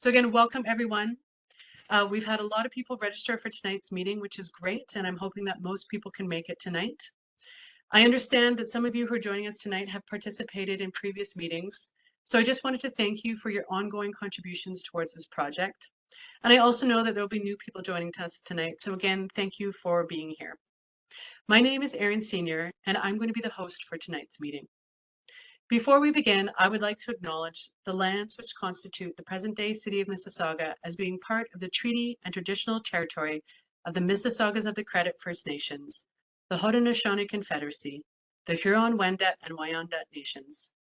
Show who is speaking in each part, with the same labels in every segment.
Speaker 1: So again, welcome everyone. We've had a lot of people register for tonight's meeting, which is great, and I'm hoping that most people can make it tonight. I understand that some of you who are joining us tonight have participated in previous meetings, so I just wanted to thank you for your ongoing contributions towards this project. And I also know that there will be new people joining us tonight, so again, thank you for being here. My name is Erin Senior, and I'm going to be the host for tonight's meeting. Before we begin, I would like to acknowledge the lands which constitute the present-day City of Mississauga as being part of the treaty and traditional territory of the Mississaugas of the Credit First Nations, the Haudenosaunee Confederacy, the Huron-Wendat and Wyandot Nations.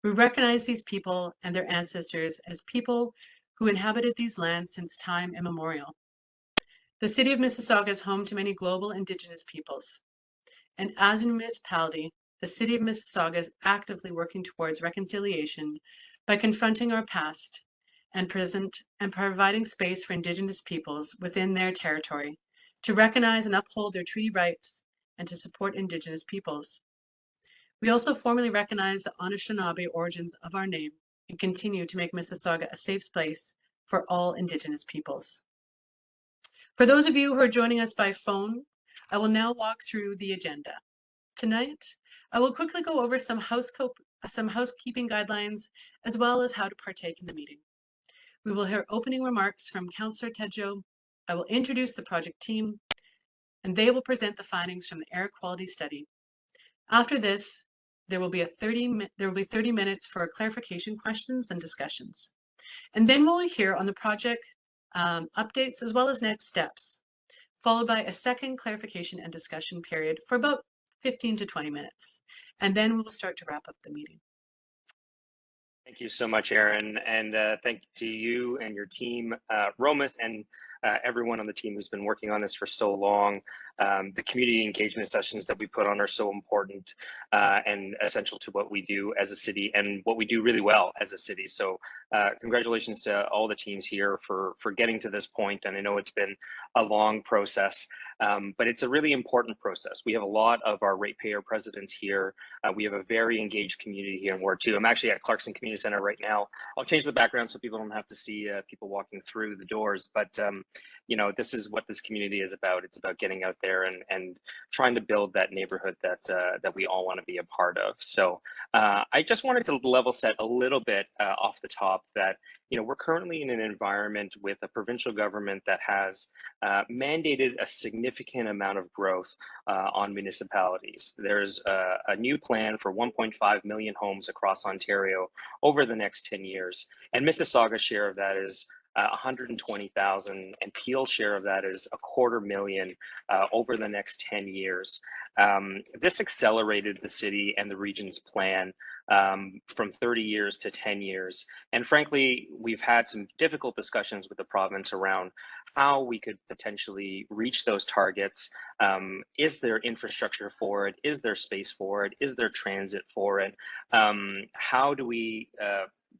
Speaker 1: We recognize these people and their ancestors as people who inhabited these lands since time immemorial. The City of Mississauga is home to many global Indigenous peoples, and as a municipality, the City of Mississauga is actively working towards reconciliation by confronting our past and present and providing space for Indigenous peoples within their territory to recognize and uphold their treaty rights and to support Indigenous peoples. We also formally recognize the Anishinaabe origins of our name and continue to make Mississauga a safe place for all Indigenous peoples. For those of you who are joining us by phone, I will now walk through the agenda. Tonight, I will quickly go over some housekeeping guidelines, as well as how to partake in the meeting. We will hear opening remarks from Councillor Tedjo. I will introduce the project team, and they will present the findings from the air quality study. After this, there will be 30 minutes for clarification questions and discussions. And then we'll hear on the project updates as well as next steps, followed by a second clarification and discussion period for about 15 to 20 minutes. And then we will start to wrap up the meeting.
Speaker 2: Thank you so much, Erin, and thank you to you and your team, Romus, and everyone on the team who's been working on this for so long. The community engagement sessions that we put on are so important and essential to what we do as a city and what we do really well as a city. So congratulations to all the teams here for getting to this point. And I know it's been a long process, but it's a really important process. We have a lot of our ratepayer presidents here. We have a very engaged community here in Ward 2. I'm actually at Clarkson Community Center right now. I'll change the background so people don't have to see people walking through the doors, but you know, this is what this community is about. It's about getting out there and trying to build that neighborhood that we all want to be a part of. So I just wanted to level set a little bit off the top that, you know, we're currently in an environment with a provincial government that has mandated a significant amount of growth on municipalities. There's a new plan for 1.5 million homes across Ontario over the next 10 years. And Mississauga's share of that is 120,000, and Peel's share of that is 250,000 over the next 10 years. This accelerated the city and the region's plan from 30 years to 10 years. And frankly, we've had some difficult discussions with the province around how we could potentially reach those targets. Is there infrastructure for it? Is there space for it? Is there transit for it? How do we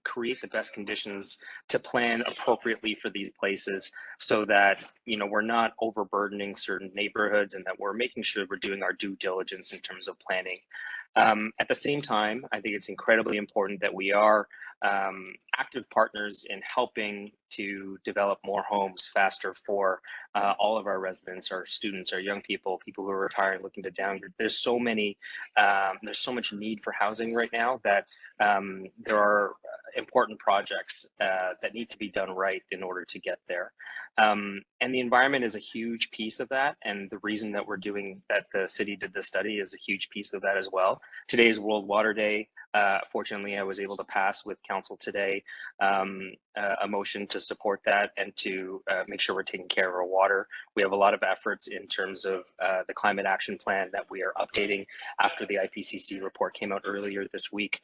Speaker 2: create the best conditions to plan appropriately for these places so that, you know, we're not overburdening certain neighborhoods and that we're making sure we're doing our due diligence in terms of planning. At the same time, I think it's incredibly important that we are active partners in helping to develop more homes faster for all of our residents, our students, our young people, people who are retiring, looking to downgrade. There's so much need for housing right now that there are important projects that need to be done right in order to get there. And the environment is a huge piece of that. And the reason that we're doing that, the city did the study, is a huge piece of that as well. Today is World Water Day. Fortunately, I was able to pass with council today a motion to support that and to make sure we're taking care of our water. We have a lot of efforts in terms of the climate action plan that we are updating after the IPCC report came out earlier this week,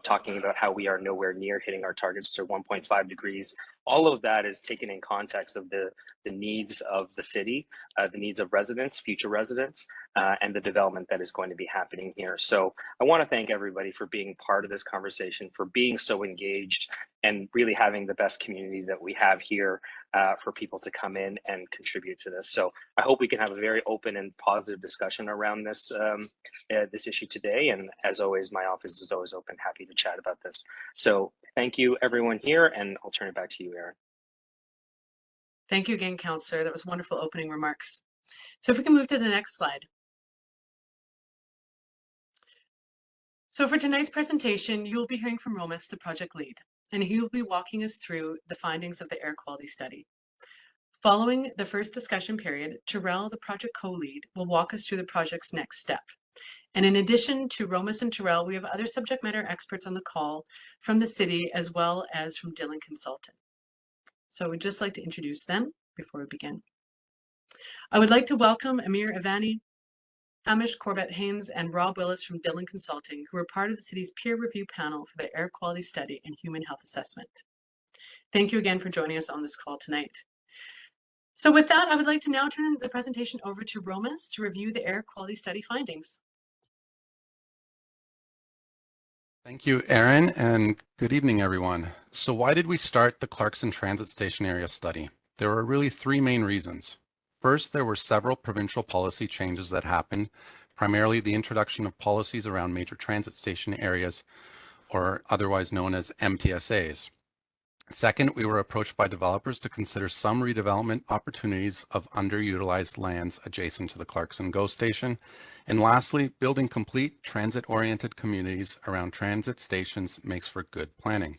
Speaker 2: talking about how we are nowhere near hitting our targets to 1.5 degrees. All of that is taken in context of the needs of the city, the needs of residents, future residents, and the development that is going to be happening here. So I want to thank everybody for being part of this conversation, for being so engaged, and really having the best community that we have here for people to come in and contribute to this. So I hope we can have a very open and positive discussion around this this issue today. And as always, my office is always open, happy to chat about this. So thank you everyone here, and I'll turn it back to you, Erin.
Speaker 1: Thank you again, Councillor. That was wonderful opening remarks. So if we can move to the next slide. So for tonight's presentation, you will be hearing from Romus, the project lead, and he will be walking us through the findings of the air quality study. Following the first discussion period, Terrell, the project co-lead, will walk us through the project's next step. And in addition to Romus and Terrell, we have other subject matter experts on the call from the city as well as from Dillon Consultant. So we'd just like to introduce them before we begin. I would like to welcome Amir Ivani, Hamish Corbett-Haynes, and Rob Willis from Dillon Consulting, who are part of the city's peer review panel for the air quality study and human health assessment. Thank you again for joining us on this call tonight. So with that, I would like to now turn the presentation over to Romus to review the air quality study findings.
Speaker 3: Thank you, Erin, and good evening, everyone. So why did we start the Clarkson Transit Station Area study? There were really three main reasons. First, there were several provincial policy changes that happened, primarily the introduction of policies around major transit station areas, or otherwise known as MTSAs. Second, we were approached by developers to consider some redevelopment opportunities of underutilized lands adjacent to the Clarkson GO station. And lastly, building complete transit-oriented communities around transit stations makes for good planning.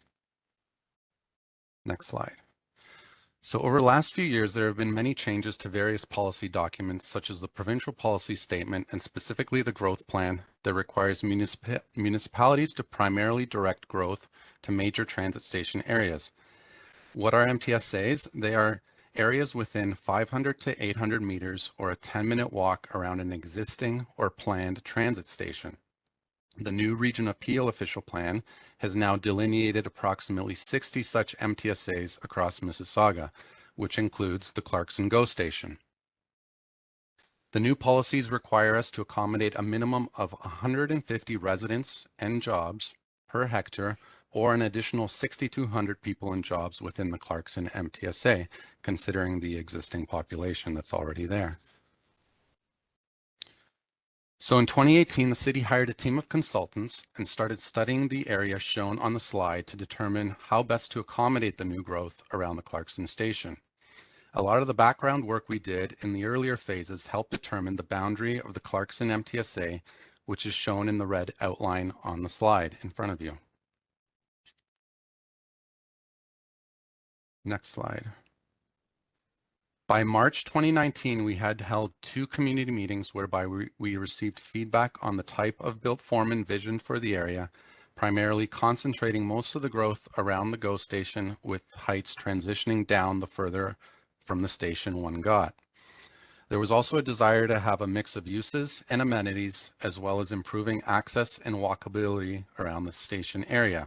Speaker 3: Next slide. So over the last few years, there have been many changes to various policy documents, such as the provincial policy statement and specifically the growth plan that requires municipalities to primarily direct growth to major transit station areas. What are MTSAs? They are areas within 500 to 800 meters or a 10-minute walk around an existing or planned transit station. The new Region of Peel official plan has now delineated approximately 60 such MTSAs across Mississauga, which includes the Clarkson GO station. The new policies require us to accommodate a minimum of 150 residents and jobs per hectare or an additional 6,200 people and jobs within the Clarkson MTSA, considering the existing population that's already there. So in 2018, the city hired a team of consultants and started studying the area shown on the slide to determine how best to accommodate the new growth around the Clarkson station. A lot of the background work we did in the earlier phases helped determine the boundary of the Clarkson MTSA, which is shown in the red outline on the slide in front of you. Next slide. By March 2019, we had held 2 community meetings whereby we received feedback on the type of built form envisioned for the area, primarily concentrating most of the growth around the GO station with heights transitioning down the further from the station one got. There was also a desire to have a mix of uses and amenities, as well as improving access and walkability around the station area.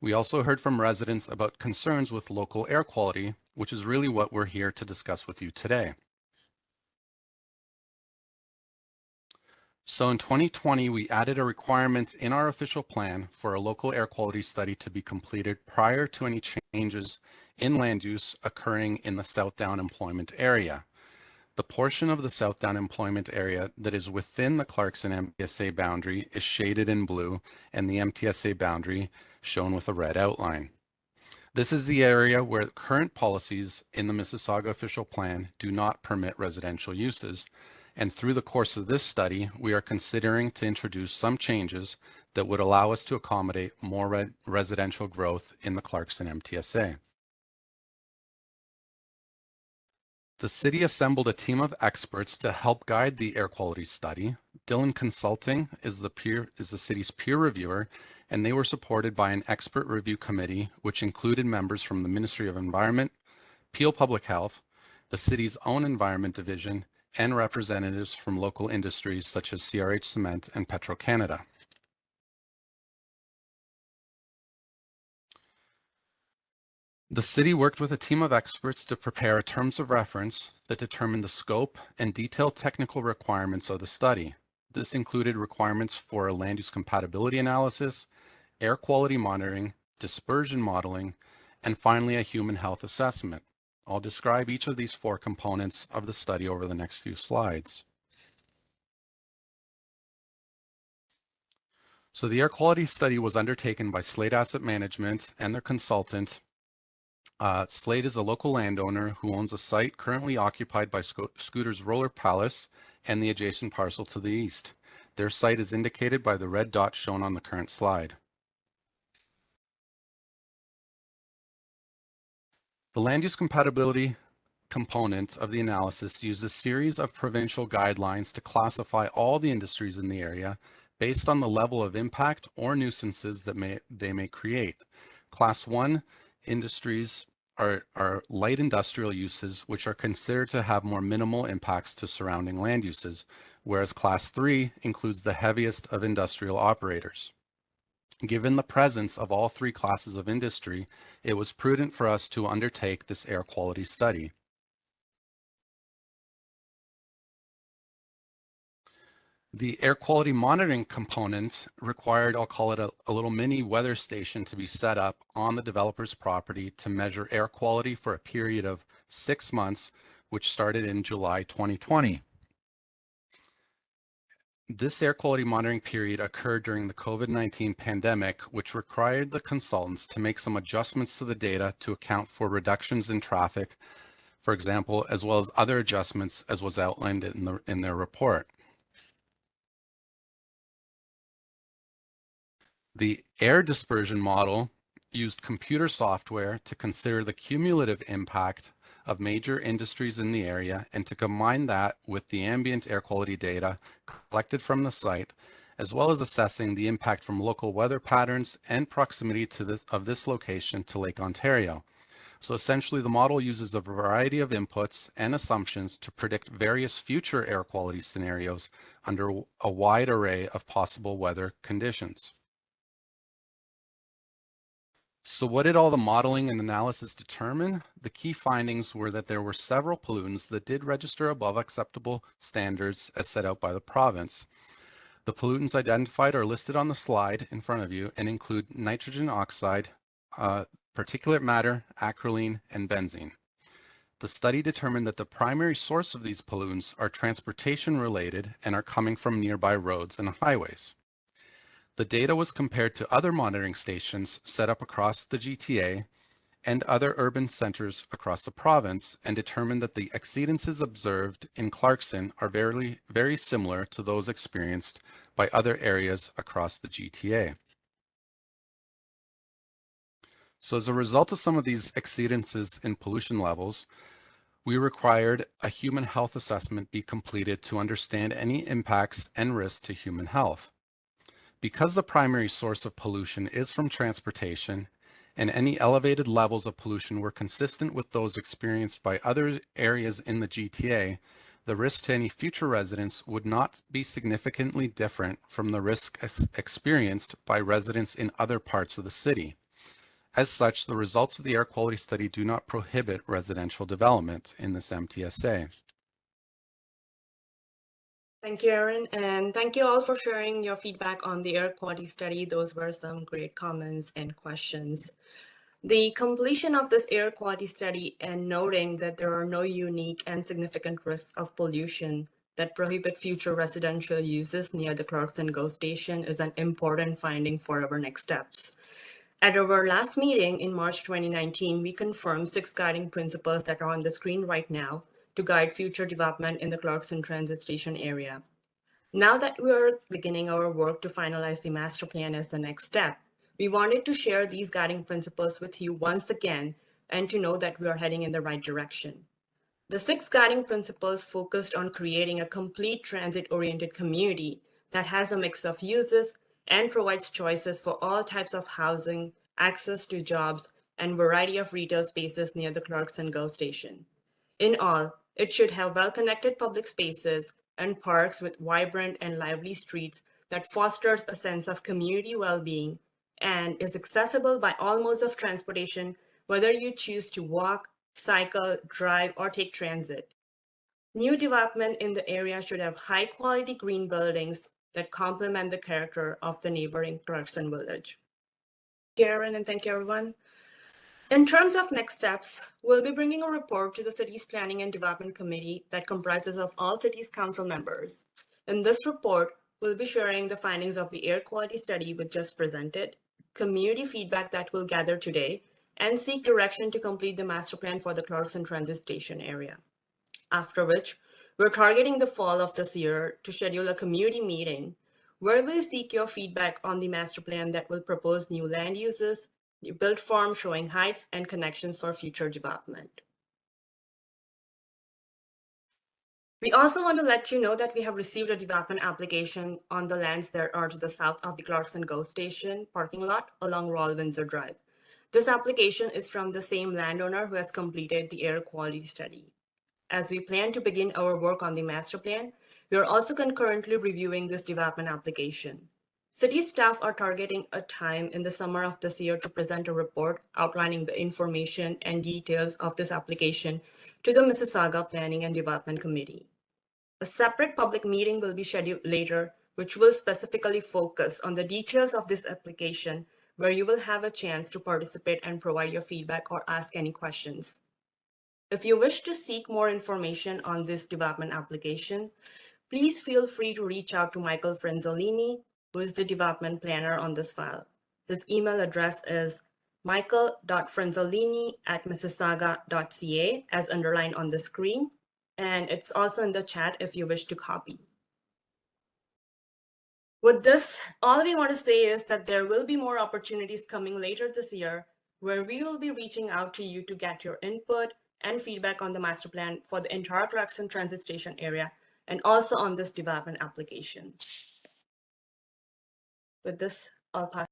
Speaker 3: We also heard from residents about concerns with local air quality, which is really what we're here to discuss with you today. So in 2020, we added a requirement in our official plan for a local air quality study to be completed prior to any changes in land use occurring in the South Down employment area. The portion of the South Down employment area that is within the Clarkson MTSA boundary is shaded in blue, and the MTSA boundary shown with a red outline. This is the area where current policies in the Mississauga official plan do not permit residential uses. And through the course of this study, we are considering to introduce some changes that would allow us to accommodate more residential growth in the Clarkson MTSA. The city assembled a team of experts to help guide the air quality study. Dillon Consulting is the city's peer reviewer, and they were supported by an expert review committee, which included members from the Ministry of Environment, Peel Public Health, the city's own Environment Division, and representatives from local industries such as CRH Cement and Petro-Canada. The city worked with a team of experts to prepare terms of reference that determined the scope and detailed technical requirements of the study. This included requirements for a land use compatibility analysis, air quality monitoring, dispersion modeling, and finally a human health assessment. I'll describe each of these 4 components of the study over the next few slides. So the air quality study was undertaken by Slate Asset Management and their consultant Slade is a local landowner who owns a site currently occupied by Scooter's Roller Palace and the adjacent parcel to the east. Their site is indicated by the red dot shown on the current slide. The land use compatibility component of the analysis used a series of provincial guidelines to classify all the industries in the area based on the level of impact or nuisances that they may create. Class 1 industries are light industrial uses, which are considered to have more minimal impacts to surrounding land uses, whereas Class 3 includes the heaviest of industrial operators. Given the presence of all three classes of industry, it was prudent for us to undertake this air quality study. The air quality monitoring component required, I'll call it a little mini weather station to be set up on the developer's property to measure air quality for a period of 6 months, which started in July 2020. This air quality monitoring period occurred during the COVID-19 pandemic, which required the consultants to make some adjustments to the data to account for reductions in traffic, for example, as well as other adjustments as was outlined in their report. The air dispersion model used computer software to consider the cumulative impact of major industries in the area and to combine that with the ambient air quality data collected from the site, as well as assessing the impact from local weather patterns and proximity of this location to Lake Ontario. So essentially, the model uses a variety of inputs and assumptions to predict various future air quality scenarios under a wide array of possible weather conditions. So what did all the modeling and analysis determine? The key findings were that there were several pollutants that did register above acceptable standards as set out by the province. The pollutants identified are listed on the slide in front of you and include nitrogen oxide, particulate matter, acrolein, and benzene. The study determined that the primary source of these pollutants are transportation related and are coming from nearby roads and highways. The data was compared to other monitoring stations set up across the GTA and other urban centers across the province and determined that the exceedances observed in Clarkson are very, very similar to those experienced by other areas across the GTA. So as a result of some of these exceedances in pollution levels, we required a human health assessment be completed to understand any impacts and risks to human health. Because the primary source of pollution is from transportation, and any elevated levels of pollution were consistent with those experienced by other areas in the GTA, the risk to any future residents would not be significantly different from the risk experienced by residents in other parts of the city. As such, the results of the air quality study do not prohibit residential development in this MTSA.
Speaker 4: Thank you, Aaron, and thank you all for sharing your feedback on the air quality study. Those were some great comments and questions. The completion of this air quality study and noting that there are no unique and significant risks of pollution that prohibit future residential uses near the Clarkson GO station is an important finding for our next steps. At our last meeting in March 2019, we confirmed 6 guiding principles that are on the screen right now to guide future development in the Clarkson Transit Station area. Now that we are beginning our work to finalize the master plan as the next step, we wanted to share these guiding principles with you once again and to know that we are heading in the right direction. The 6 guiding principles focused on creating a complete transit-oriented community that has a mix of uses and provides choices for all types of housing, access to jobs, and variety of retail spaces near the Clarkson GO station. In all, it should have well-connected public spaces and parks with vibrant and lively streets that fosters a sense of community well-being and is accessible by all modes of transportation, whether you choose to walk, cycle, drive, or take transit. New development in the area should have high-quality green buildings that complement the character of the neighboring Clarkson village. Thank you, Aaron, and thank you, everyone. In terms of next steps, we'll be bringing a report to the city's Planning and Development Committee that comprises of all city's council members. In this report, we'll be sharing the findings of the air quality study we just presented, community feedback that we'll gather today, and seek direction to complete the master plan for the Clarkson Transit Station area. After which, we're targeting the fall of this year to schedule a community meeting where we'll seek your feedback on the master plan that will propose new land uses, new built form showing heights and connections for future development. We also want to let you know that we have received a development application on the lands that are to the south of the Clarkson GO Station parking lot along Royal Windsor Drive. This application is from the same landowner who has completed the air quality study. As we plan to begin our work on the master plan, we are also concurrently reviewing this development application. City staff are targeting a time in the summer of this year to present a report outlining the information and details of this application to the Mississauga Planning and Development Committee. A separate public meeting will be scheduled later, which will specifically focus on the details of this application, where you will have a chance to participate and provide your feedback or ask any questions. If you wish to seek more information on this development application, please feel free to reach out to Michael Frenzolini, who is the development planner on this file. His email address is michael.frenzolini@mississauga.ca, as underlined on the screen, and it's also in the chat if you wish to copy. With this, all we want to say is that there will be more opportunities coming later this year where we will be reaching out to you to get your input and feedback on the master plan for the entire Clarkson Transit Station area and also on this development application. With this, I'll pass.